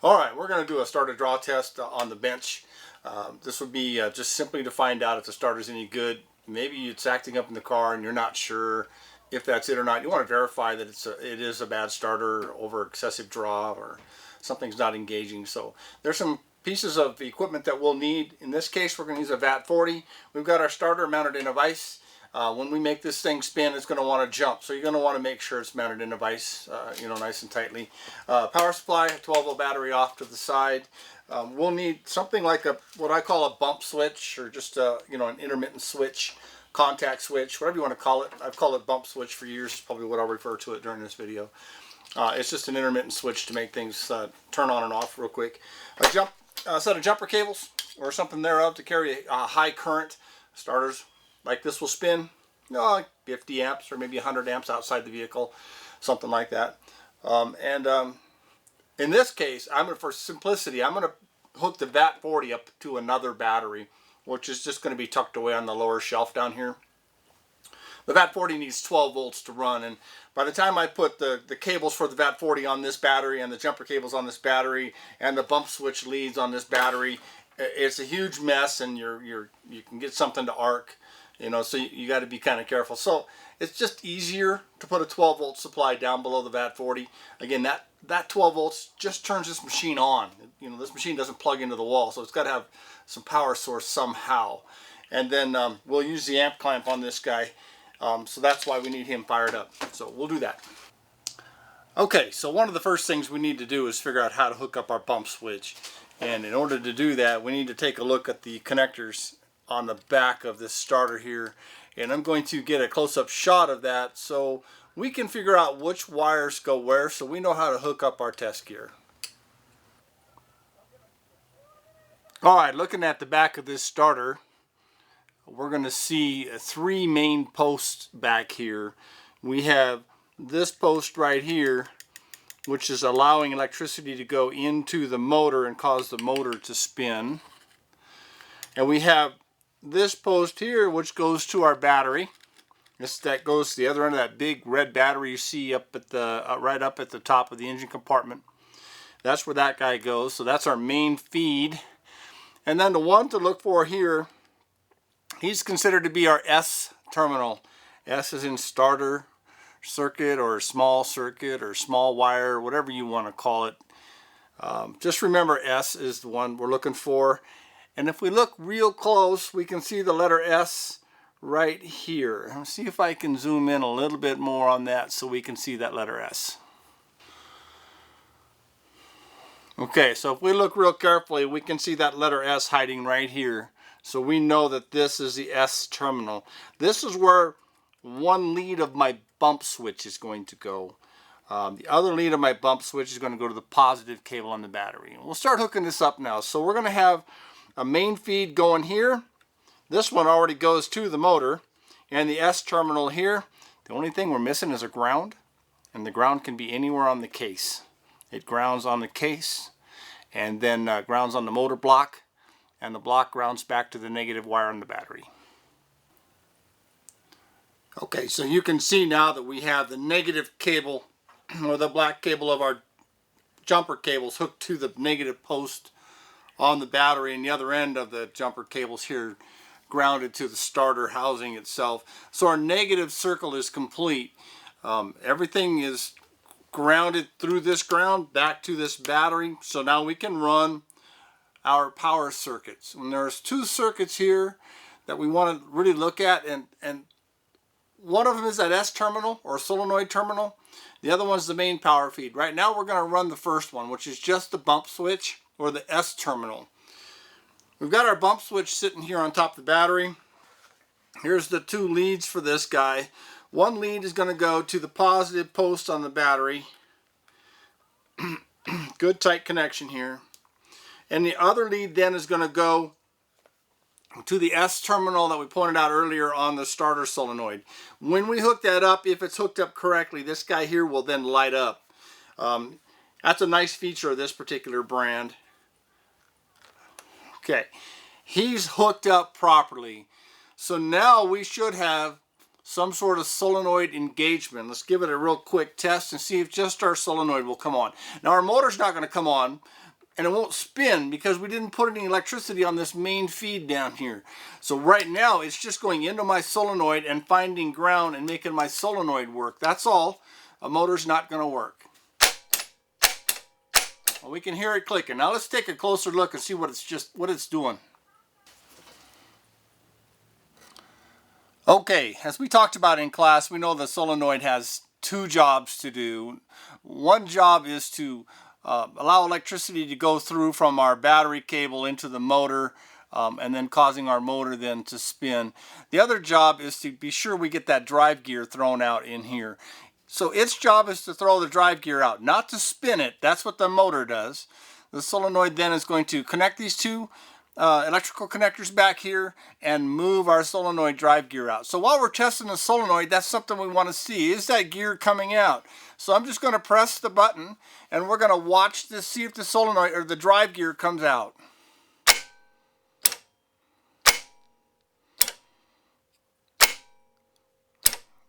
All right, we're going to do a starter draw test on the bench. This would be just simply to find out if the starter's any good. Maybe it's acting up in the car and you're not sure if that's it or not. You want to verify that it is a bad starter over excessive draw or something's not engaging. So there's some pieces of equipment that we'll need. In this case, we're going to use a VAT40. We've got our starter mounted in a vise. When we make this thing spin, it's going to want to jump. So you're going to want to make sure it's mounted in a vise, nice and tightly. Power supply, 12-volt battery off to the side. We'll need something like what I call a bump switch, or just an intermittent switch, contact switch, whatever you want to call it. I've called it bump switch for years. It's probably what I'll refer to it during this video. It's just an intermittent switch to make things turn on and off real quick. A set of jumper cables or something thereof to carry a high current. Starters like this will spin, like 50 amps or maybe 100 amps outside the vehicle, something like that. In this case, for simplicity, I'm going to hook the VAT40 up to another battery, which is just going to be tucked away on the lower shelf down here. The VAT40 needs 12 volts to run, and by the time I put the cables for the VAT40 on this battery and the jumper cables on this battery and the bump switch leads on this battery, it's a huge mess, and you can get something to arc, so you got to be kind of careful. So it's just easier to put a 12 volt supply down below the VAT40. Again, that 12 volts just turns this machine on. This machine doesn't plug into the wall, so it's got to have some power source somehow. And then we'll use the amp clamp on this guy. So that's why we need him fired up. So we'll do that. Okay, so one of the first things we need to do is figure out how to hook up our bump switch. And in order to do that, we need to take a look at the connectors on the back of this starter here. And I'm going to get a close-up shot of that so we can figure out which wires go where, so we know how to hook up our test gear. Alright, looking at the back of this starter, we're going to see three main posts back here. We have this post right here, which is allowing electricity to go into the motor and cause the motor to spin. And we have this post here, which goes to our battery. That goes to the other end of that big red battery you see up at right up at the top of the engine compartment. That's where that guy goes. So that's our main feed. And then the one to look for here, he's considered to be our S terminal. S is in starter circuit or small circuit or small wire, whatever you want to call it. Just remember S is the one we're looking for. And if we look real close, we can see the letter S right here. Let's see if I can zoom in a little bit more on that so we can see that letter S. Okay, so if we look real carefully, we can see that letter S hiding right here. So we know that this is the S terminal. This is where one lead of my bump switch is going to go. The other lead of my bump switch is going to go to the positive cable on the battery. And we'll start hooking this up now. So we're going to have a main feed going here. This one already goes to the motor. And the S terminal here, the only thing we're missing is a ground. And the ground can be anywhere on the case. It grounds on the case and then grounds on the motor block. And the block grounds back to the negative wire on the battery. Okay, so you can see now that we have the negative cable, or the black cable of our jumper cables, hooked to the negative post on the battery, and the other end of the jumper cables here grounded to the starter housing itself. So our negative circle is complete. Everything is grounded through this ground back to this battery, so now we can run our power circuits. And there's two circuits here that we want to really look at, and one of them is that S terminal or solenoid terminal. The other one's the main power feed. Right now we're going to run the first one, which is just the bump switch or the S terminal. We've got our bump switch sitting here on top of the battery. Here's the two leads for this guy. One lead is going to go to the positive post on the battery. Good tight connection here. And the other lead then is going to go to the S terminal that we pointed out earlier on the starter solenoid. When we hook that up, if it's hooked up correctly, this guy here will then light up. That's a nice feature of this particular brand. Okay, he's hooked up properly. So now we should have some sort of solenoid engagement. Let's give it a real quick test and see if just our solenoid will come on. Now our motor's not going to come on, and it won't spin because we didn't put any electricity on this main feed down here. So right now it's just going into my solenoid and finding ground and making my solenoid work. That's all. A motor's not going to work. Well, we can hear it clicking. Now let's take a closer look and see what it's doing. Okay, as we talked about in class, we know the solenoid has two jobs to do. One job is to allow electricity to go through from our battery cable into the motor, and then causing our motor then to spin. The other job is to be sure we get that drive gear thrown out in here. So its job is to throw the drive gear out, not to spin it. That's what the motor does. The solenoid then is going to connect these two electrical connectors back here and move our solenoid drive gear out. So while we're testing the solenoid, that's something we want to see. Is that gear coming out? So I'm just going to press the button and we're going to watch this, see if the solenoid or the drive gear comes out.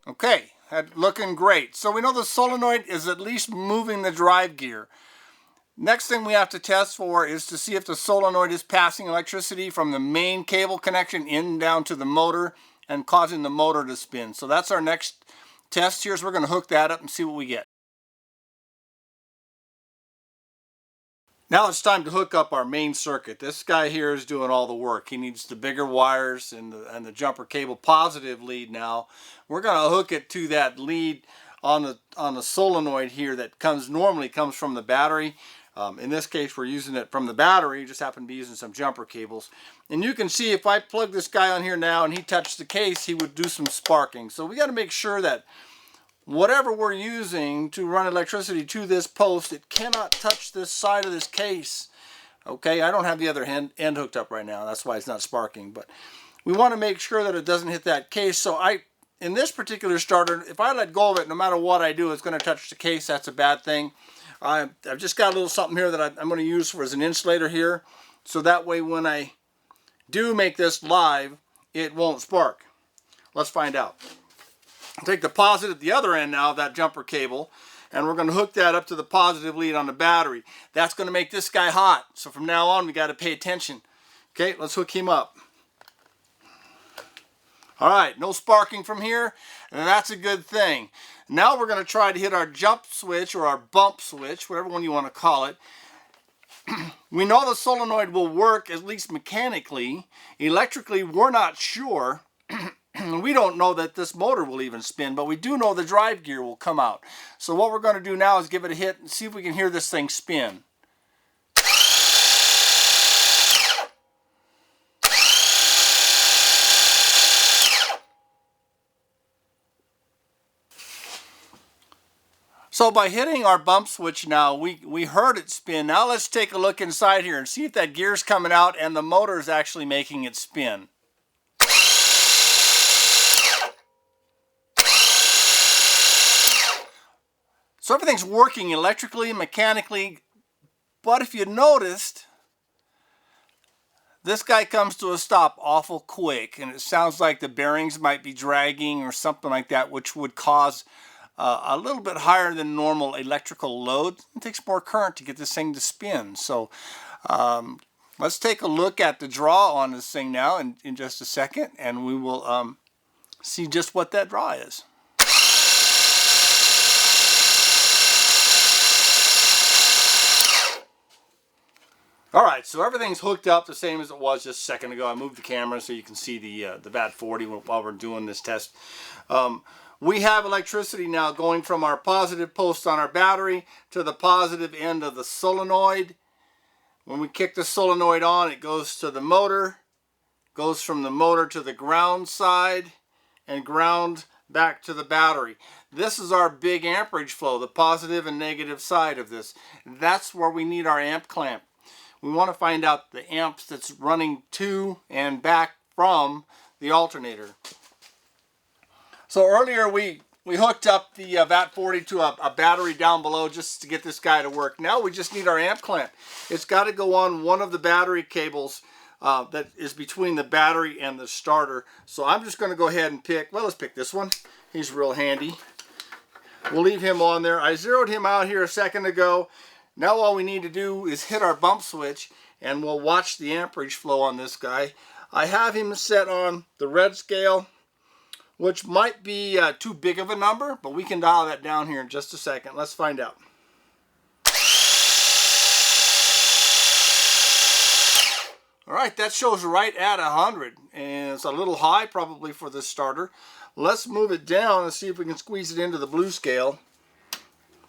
Okay, that's looking great. So we know the solenoid is at least moving the drive gear. Next thing we have to test for is to see if the solenoid is passing electricity from the main cable connection in down to the motor and causing the motor to spin. So that's our next test here. So we're going to hook that up and see what we get. Now it's time to hook up our main circuit. This guy here is doing all the work. He needs the bigger wires and the jumper cable positive lead now. We're going to hook it to that lead on the solenoid here that normally comes from the battery. In this case we're using it from the battery, just happen to be using some jumper cables. And you can see if I plug this guy on here now and he touched the case, he would do some sparking. So we got to make sure that whatever we're using to run electricity to this post, it cannot touch this side of this case. Okay, I don't have the other end hooked up right now, that's why it's not sparking, but we want to make sure that it doesn't hit that case. So in this particular starter, if I let go of it, no matter what I do, it's going to touch the case. That's a bad thing. I've just got a little something here that I'm going to use as an insulator here, so that way when I do make this live, it won't spark. Let's find out. I'll take the positive, the other end now of that jumper cable, and we're going to hook that up to the positive lead on the battery. That's going to make this guy hot. So from now on, we got to pay attention. Okay, let's hook him up. All right, no sparking from here, and that's a good thing. Now we're going to try to hit our jump switch or our bump switch, whatever one you want to call it. We know the solenoid will work, at least mechanically. Electrically, we're not sure. We don't know that this motor will even spin, but we do know the drive gear will come out. So what we're going to do now is give it a hit and see if we can hear this thing spin. So by hitting our bump switch now, we heard it spin. Now let's take a look inside here and see if that gear's coming out and the motor is actually making it spin. So everything's working electrically, mechanically, but if you noticed, this guy comes to a stop awful quick, and it sounds like the bearings might be dragging or something like that, which would cause a little bit higher than normal electrical load. It takes more current to get this thing to spin. So let's take a look at the draw on this thing now in just a second, and we will see just what that draw is. Alright, so everything's hooked up the same as it was just a second ago. I moved the camera so you can see the VAT40 while we're doing this test. We have electricity now going from our positive post on our battery to the positive end of the solenoid. When we kick the solenoid on, it goes to the motor, goes from the motor to the ground side, and ground back to the battery. This is our big amperage flow, the positive and negative side of this. That's where we need our amp clamp. We want to find out the amps that's running to and back from the alternator. So earlier we hooked up the VAT40 to a battery down below just to get this guy to work. Now we just need our amp clamp. It's got to go on one of the battery cables that is between the battery and the starter. So I'm just going to go ahead and let's pick this one. He's real handy. We'll leave him on there. I zeroed him out here a second ago. Now all we need to do is hit our bump switch and we'll watch the amperage flow on this guy. I have him set on the red scale, which might be too big of a number, but we can dial that down here in just a second. Let's find out. All right, that shows right at 100, and it's a little high probably for this starter. Let's move it down and see if we can squeeze it into the blue scale.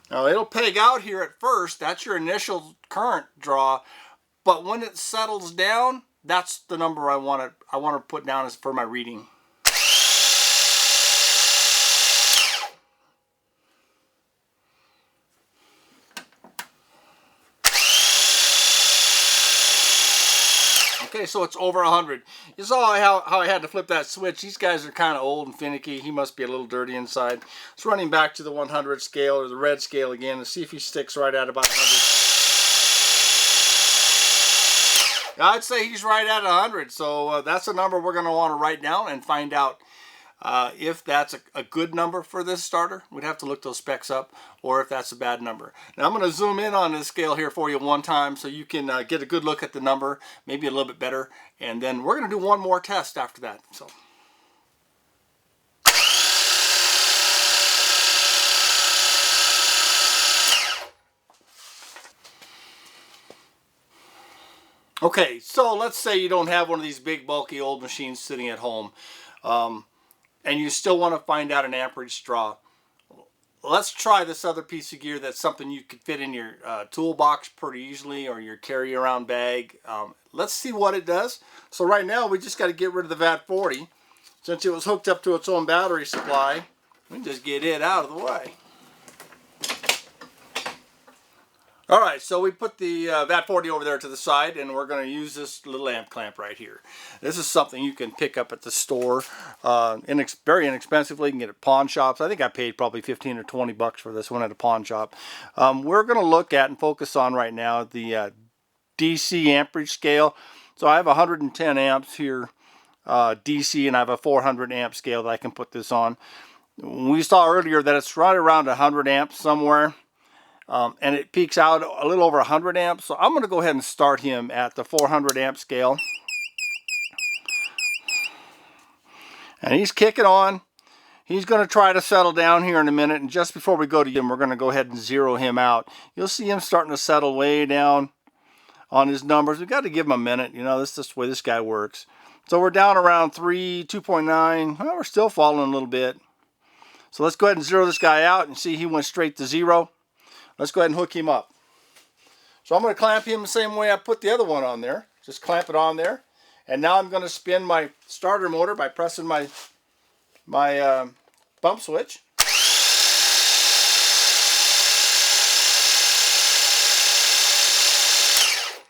Now it'll peg out here at first. That's your initial current draw, but when it settles down, that's the number I want to put down as for my reading. Okay, so it's over 100. You saw how I had to flip that switch. These guys are kind of old and finicky. He must be a little dirty inside. Let's run him back to the 100 scale or the red scale again and see if he sticks right at about 100. I'd say he's right at 100. So that's a number we're going to want to write down and find out if that's a good number for this starter. We'd have to look those specs up, or if that's a bad number. Now I'm going to zoom in on this scale here for you one time so you can get a good look at the number, maybe a little bit better, and then we're going to do one more test after that. So. Okay, so let's say you don't have one of these big bulky old machines sitting at home. And you still want to find out an amperage draw. Let's try this other piece of gear that's something you could fit in your toolbox pretty easily, or your carry around bag. Let's see what it does. So right now we just got to get rid of the VAT40. Since it was hooked up to its own battery supply, we can just get it out of the way. Alright, so we put the VAT40 over there to the side, and we're going to use this little amp clamp right here. This is something you can pick up at the store very inexpensively. You can get it at pawn shops. I think I paid probably 15 or 20 bucks for this one at a pawn shop. We're going to look at and focus on right now the DC amperage scale. So I have 110 amps here DC, and I have a 400 amp scale that I can put this on. We saw earlier that it's right around 100 amps somewhere. And it peaks out a little over 100 amps. So I'm going to go ahead and start him at the 400 amp scale. And he's kicking on. He's going to try to settle down here in a minute. And just before we go to him, we're going to go ahead and zero him out. You'll see him starting to settle way down on his numbers. We've got to give him a minute. You know, this is the way this guy works. So we're down around 3, 2.9. Well, we're still falling a little bit. So let's go ahead and zero this guy out and see he went straight to 0. Let's go ahead and hook him up. So I'm going to clamp him the same way I put the other one on there. Just clamp it on there. And now I'm going to spin my starter motor by pressing my bump switch.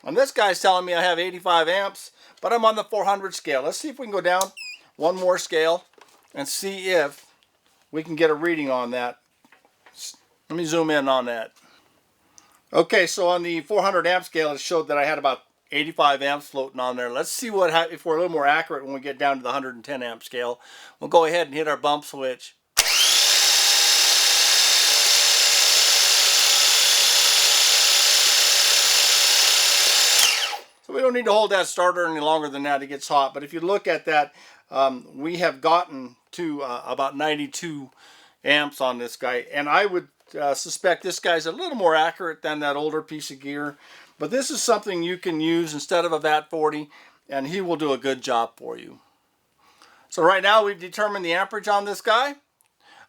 And this guy's telling me I have 85 amps, but I'm on the 400 scale. Let's see if we can go down one more scale and see if we can get a reading on that. Let me zoom in on that. Okay, so on the 400 amp scale, it showed that I had about 85 amps floating on there. Let's see if we're a little more accurate when we get down to the 110 amp scale. We'll go ahead and hit our bump switch. So we don't need to hold that starter any longer than that. It gets hot. But if you look at that, we have gotten to about 92 amps on this guy. And I would suspect this guy's a little more accurate than that older piece of gear, but this is something you can use instead of a VAT40, and he will do a good job for you. So right now we've determined the amperage on this guy,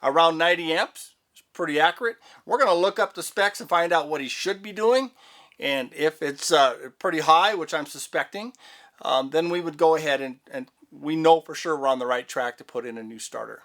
around 90 amps. It's pretty accurate. We're going to look up the specs and find out what he should be doing, and if it's pretty high, which I'm suspecting, then we would go ahead and we know for sure we're on the right track to put in a new starter.